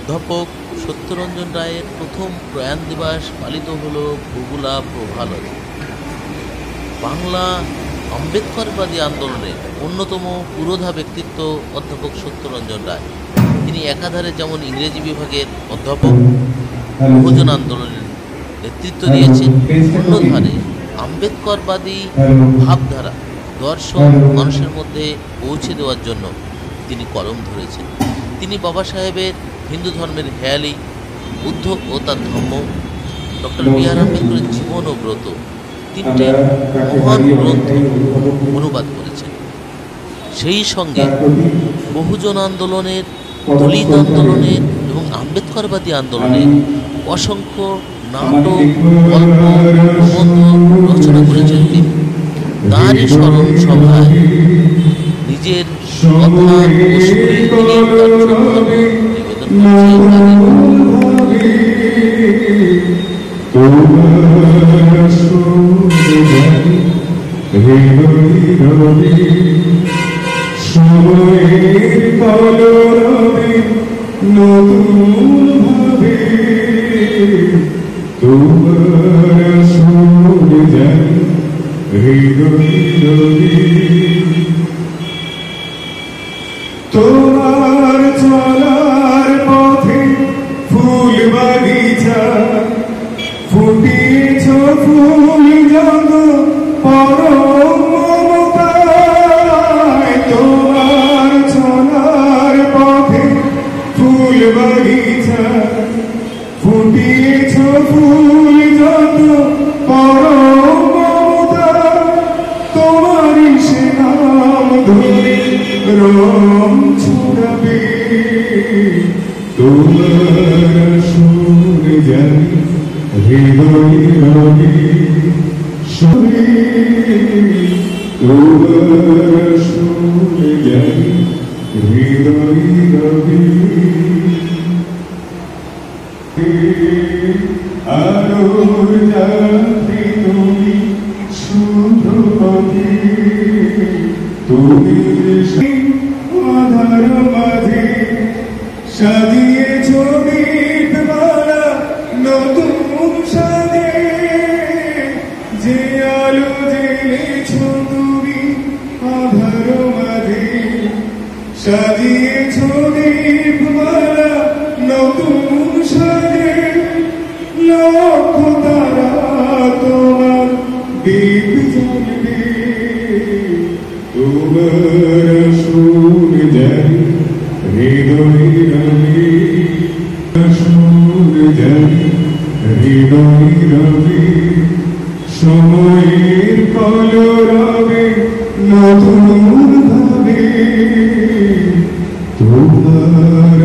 অধ্যাপক সত্যরঞ্জন রায়ের প্রথম প্রয়াণ দিবস পালিত হল বগুলা প্রভালয়ে। বাংলা আম্বেদকরবাদী আন্দোলনের অন্যতম পুরোধা ব্যক্তিত্ব অধ্যাপক সত্যরঞ্জন রায়। তিনি একাধারে যেমন ইংরেজি বিভাগের অধ্যাপক, বহুজন আন্দোলনের নেতৃত্ব দিয়েছেন, অন্যধারে আম্বেদকরবাদী ভাবধারা দর্শন মানুষের মধ্যে পৌঁছে দেওয়ার জন্য তিনি কলম ধরেছেন। তিনি বাবা সাহেবের হিন্দু ধর্মের হেয়ালি, বুদ্ধ ও তার ধর্ম, ডক্টর বি আর আম্বেদকরের জীবন ও ব্রত, তিনটে মহান গ্রন্থ অনুবাদ করেছেন। সেই সঙ্গে বহুজন আন্দোলনের, দলিত আন্দোলনের এবং আম্বেদকরবাদী আন্দোলনের অসংখ্য নাটক, গল্প, প্রবন্ধ রচনা করেছেন তিনি। তারই স্মরণ সভায় নিজের কথা ও সুরে তিনি তার সম্মান নিবেদন তোমার চলার পথে ফুল বাগিচা ফুটিয়েছ ফুল জগ পরম মমতায়। তোমার চলার পথে ফুল বাগিচা ফুটিয়েছ ফুল জগ পরম মমতায়। তোমারই সে নাম ধরে রং ছড়াবে, তোমার সুর জানি হৃদয় রবি শুনে, তোমার সুর জানি হৃদয় রবি। আলোর যাত্রী তুমি শুধু পথে, তুমি আধার মাঝে সাজিয়েছ দীপমালা নতুন সাজে। যে আলো জেলেছ তুমি আধার মাঝে সাজিয়েছ দীপমালা নতুন সাজে। লক্ষ তারা তোমার দীপ জ্বলবে, তোমার সুর জানি হৃদয় রবি, সুর জানি হৃদয় রবি। সময়ের কলরবে নতুন ভাবে তোমার